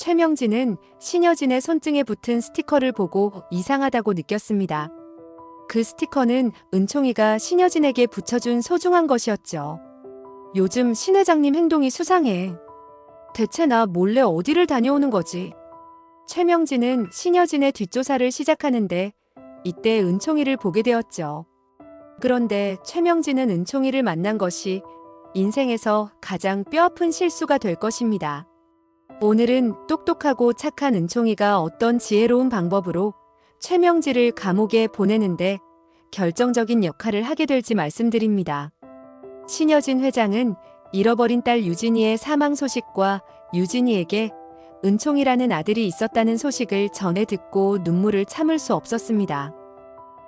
최명진은 신여진의 손등에 붙은 스티커를 보고 이상하다고 느꼈습니다. 그 스티커는 은총이가 신여진에게 붙여준 소중한 것이었죠. 요즘 신 회장님 행동이 수상해. 대체 나 몰래 어디를 다녀오는 거지? 최명진은 신여진의 뒷조사를 시작하는데 이때 은총이를 보게 되었죠. 그런데 최명진은 은총이를 만난 것이 인생에서 가장 뼈아픈 실수가 될 것입니다. 오늘은 똑똑하고 착한 은총이가 어떤 지혜로운 방법으로 최명진을 감옥에 보내는데 결정적인 역할을 하게 될지 말씀드립니다. 신여진 회장은 잃어버린 딸 유진이의 사망 소식과 유진이에게 은총이라는 아들이 있었다는 소식을 전해 듣고 눈물을 참을 수 없었습니다.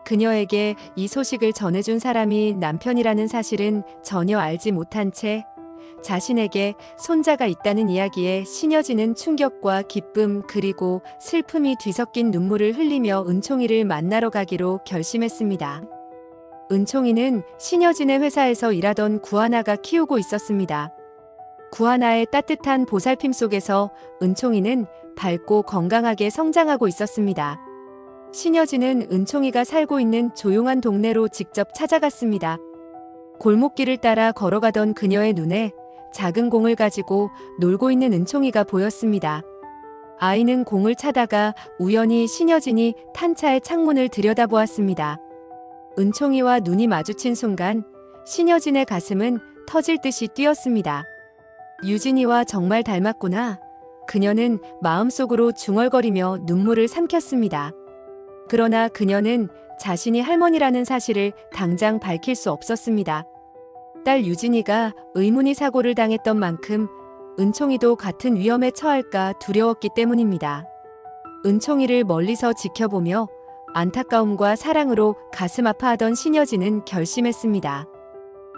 그녀에게 이 소식을 전해준 사람이 남편이라는 사실은 전혀 알지 못한 채 자신에게 손자가 있다는 이야기에 신여진은 충격과 기쁨 그리고 슬픔이 뒤섞인 눈물을 흘리며 은총이를 만나러 가기로 결심했습니다. 은총이는 신여진의 회사에서 일하던 구하나가 키우고 있었습니다. 구하나의 따뜻한 보살핌 속에서 은총이는 밝고 건강하게 성장하고 있었습니다. 신여진은 은총이가 살고 있는 조용한 동네로 직접 찾아갔습니다. 골목길을 따라 걸어가던 그녀의 눈에 작은 공을 가지고 놀고 있는 은총이가 보였습니다. 아이는 공을 차다가 우연히 신여진이 탄 차의 창문을 들여다보았습니다. 은총이와 눈이 마주친 순간 신여진의 가슴은 터질 듯이 뛰었습니다. 유진이와 정말 닮았구나. 그녀는 마음속으로 중얼거리며 눈물을 삼켰습니다. 그러나 그녀는 자신이 할머니라는 사실을 당장 밝힐 수 없었습니다. 딸 유진이가 의문의 사고를 당했던 만큼 은총이도 같은 위험에 처할까 두려웠기 때문입니다. 은총이를 멀리서 지켜보며 안타까움과 사랑으로 가슴 아파하던 신여진은 결심했습니다.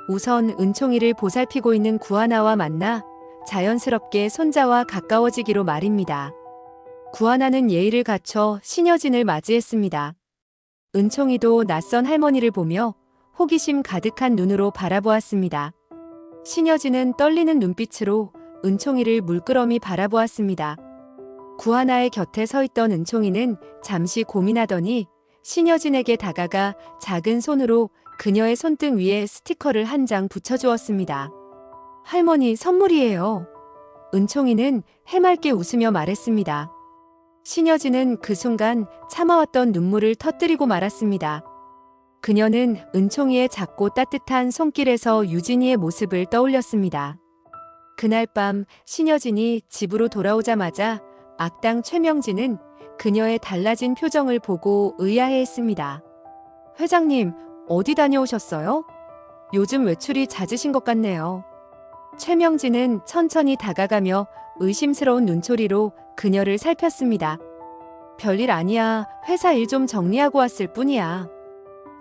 우선 은총이를 보살피고 있는 구하나와 만나 자연스럽게 손자와 가까워지기로 말입니다. 구하나는 예의를 갖춰 신여진을 맞이했습니다. 은총이도 낯선 할머니를 보며 호기심 가득한 눈으로 바라보았습니다. 신여진은 떨리는 눈빛으로 은총이를 물끄러미 바라보았습니다. 구하나의 곁에 서 있던 은총이는 잠시 고민하더니 신여진에게 다가가 작은 손으로 그녀의 손등 위에 스티커를 한 장 붙여주었습니다. 할머니 선물이에요. 은총이는 해맑게 웃으며 말했습니다. 신여진은 그 순간 참아왔던 눈물을 터뜨리고 말았습니다. 그녀는 은총이의 작고 따뜻한 손길에서 유진이의 모습을 떠올렸습니다. 그날 밤 신여진이 집으로 돌아오자마자 악당 최명진은 그녀의 달라진 표정을 보고 의아해했습니다. 회장님, 어디 다녀오셨어요? 요즘 외출이 잦으신 것 같네요. 최명진은 천천히 다가가며 의심스러운 눈초리로 그녀를 살폈습니다. 별일 아니야. 회사 일 좀 정리하고 왔을 뿐이야.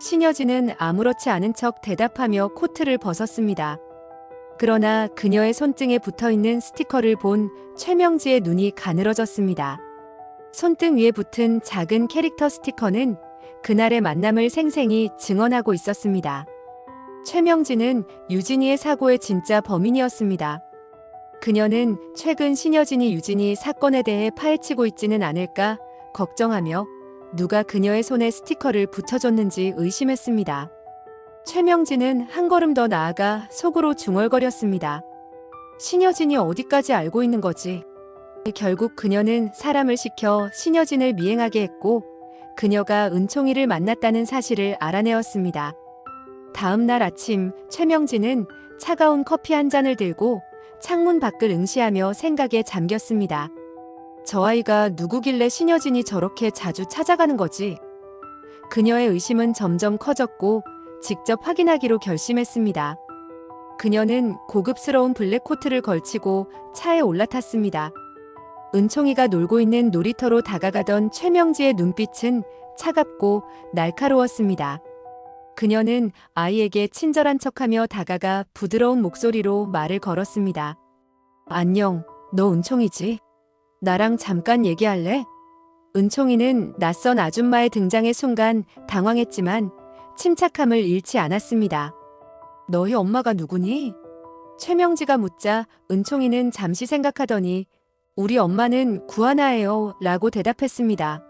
신여진은 아무렇지 않은 척 대답하며 코트를 벗었습니다. 그러나 그녀의 손등에 붙어있는 스티커를 본 최명지의 눈이 가늘어졌습니다. 손등 위에 붙은 작은 캐릭터 스티커는 그날의 만남을 생생히 증언하고 있었습니다. 최명지는 유진이의 사고의 진짜 범인이었습니다. 그녀는 최근 신여진이 유진이 사건에 대해 파헤치고 있지는 않을까 걱정하며 누가 그녀의 손에 스티커를 붙여줬는지 의심했습니다. 최명진은 한 걸음 더 나아가 속으로 중얼거렸습니다. 신여진이 어디까지 알고 있는 거지? 결국 그녀는 사람을 시켜 신여진을 미행하게 했고 그녀가 은총이를 만났다는 사실을 알아내었습니다. 다음 날 아침 최명진은 차가운 커피 한 잔을 들고 창문 밖을 응시하며 생각에 잠겼습니다. 저 아이가 누구길래 신여진이 저렇게 자주 찾아가는 거지? 그녀의 의심은 점점 커졌고 직접 확인하기로 결심했습니다. 그녀는 고급스러운 블랙 코트를 걸치고 차에 올라탔습니다. 은총이가 놀고 있는 놀이터로 다가가던 최명지의 눈빛은 차갑고 날카로웠습니다. 그녀는 아이에게 친절한 척하며 다가가 부드러운 목소리로 말을 걸었습니다. 안녕, 너 은총이지? 나랑 잠깐 얘기할래? 은총이는 낯선 아줌마의 등장의 순간 당황했지만 침착함을 잃지 않았습니다. 너희 엄마가 누구니? 최명지가 묻자 은총이는 잠시 생각하더니 우리 엄마는 구하나예요 라고 대답했습니다.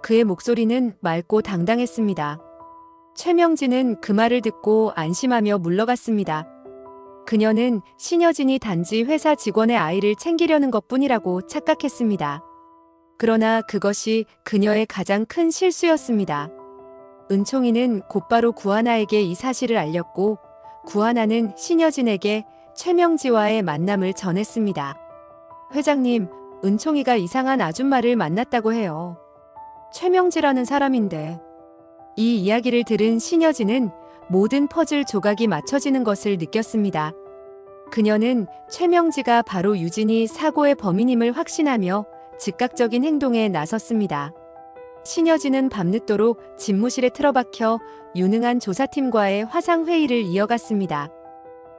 그의 목소리는 맑고 당당했습니다. 최명진은 그 말을 듣고 안심하며 물러갔습니다. 그녀는 신여진이 단지 회사 직원의 아이를 챙기려는 것뿐이라고 착각했습니다. 그러나 그것이 그녀의 가장 큰 실수였습니다. 은총이는 곧바로 구하나에게 이 사실을 알렸고 구하나는 신여진에게 최명지와의 만남을 전했습니다. 회장님, 은총이가 이상한 아줌마를 만났다고 해요. 최명지라는 사람인데. 이 이야기를 들은 신여진은 모든 퍼즐 조각이 맞춰지는 것을 느꼈습니다. 그녀는 최명지가 바로 유진이 사고의 범인임을 확신하며 즉각적인 행동에 나섰습니다. 신여진은 밤늦도록 집무실에 틀어박혀 유능한 조사팀과의 화상회의를 이어갔습니다.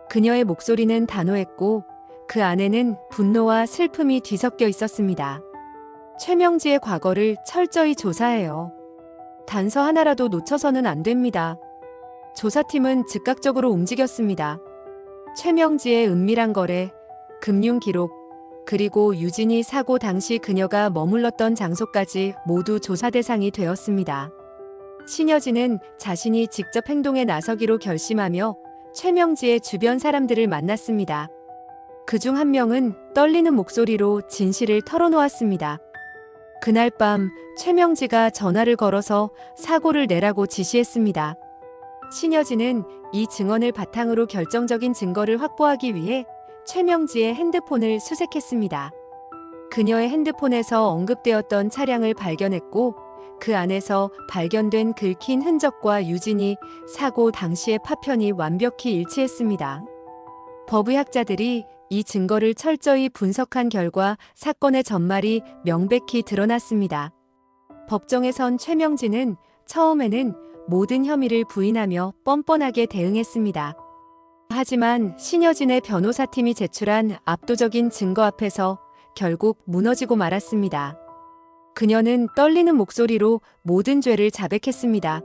그녀의 목소리는 단호했고 그 안에는 분노와 슬픔이 뒤섞여 있었습니다. 최명지의 과거를 철저히 조사해요. 단서 하나라도 놓쳐서는 안 됩니다. 조사팀은 즉각적으로 움직였습니다. 최명지의 은밀한 거래, 금융 기록, 그리고 유진이 사고 당시 그녀가 머물렀던 장소까지 모두 조사 대상이 되었습니다. 신여진은 자신이 직접 행동에 나서기로 결심하며 최명지의 주변 사람들을 만났습니다. 그중 한 명은 떨리는 목소리로 진실을 털어놓았습니다. 그날 밤 최명지가 전화를 걸어서 사고를 내라고 지시했습니다. 신여진은 이 증언을 바탕으로 결정적인 증거를 확보하기 위해 최명지의 핸드폰을 수색했습니다. 그녀의 핸드폰에서 언급되었던 차량을 발견했고 그 안에서 발견된 긁힌 흔적과 유진이 사고 당시의 파편이 완벽히 일치했습니다. 법의학자들이 이 증거를 철저히 분석한 결과 사건의 전말이 명백히 드러났습니다. 법정에선 최명진은 처음에는 모든 혐의를 부인하며 뻔뻔하게 대응했습니다. 하지만 신여진의 변호사팀이 제출한 압도적인 증거 앞에서 결국 무너지고 말았습니다. 그녀는 떨리는 목소리로 모든 죄를 자백했습니다.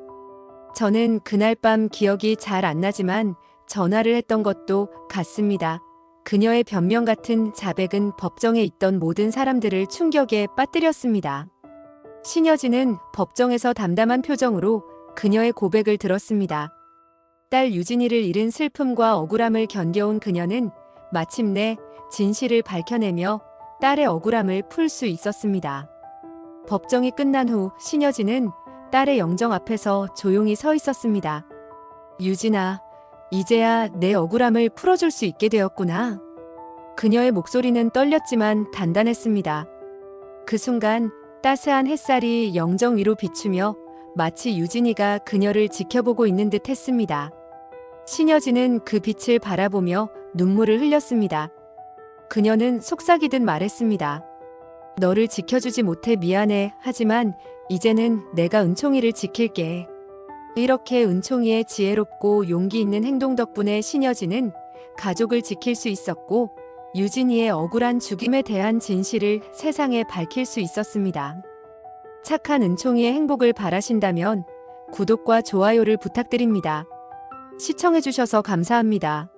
저는 그날 밤 기억이 잘 안 나지만 전화를 했던 것도 같습니다. 그녀의 변명 같은 자백은 법정에 있던 모든 사람들을 충격에 빠뜨렸습니다. 신여진은 법정에서 담담한 표정으로 그녀의 고백을 들었습니다. 딸 유진이를 잃은 슬픔과 억울함을 견뎌온 그녀는 마침내 진실을 밝혀내며 딸의 억울함을 풀 수 있었습니다. 법정이 끝난 후 신여진은 딸의 영정 앞에서 조용히 서 있었습니다. 유진아, 이제야 내 억울함을 풀어줄 수 있게 되었구나. 그녀의 목소리는 떨렸지만 단단했습니다. 그 순간 따스한 햇살이 영정 위로 비추며 마치 유진이가 그녀를 지켜보고 있는 듯 했습니다. 신여진은 그 빛을 바라보며 눈물을 흘렸습니다. 그녀는 속삭이듯 말했습니다. 너를 지켜주지 못해 미안해. 하지만 이제는 내가 은총이를 지킬게. 이렇게 은총이의 지혜롭고 용기 있는 행동 덕분에 신여진은 가족을 지킬 수 있었고 유진이의 억울한 죽임에 대한 진실을 세상에 밝힐 수 있었습니다. 착한 은총이의 행복을 바라신다면 구독과 좋아요를 부탁드립니다. 시청해주셔서 감사합니다.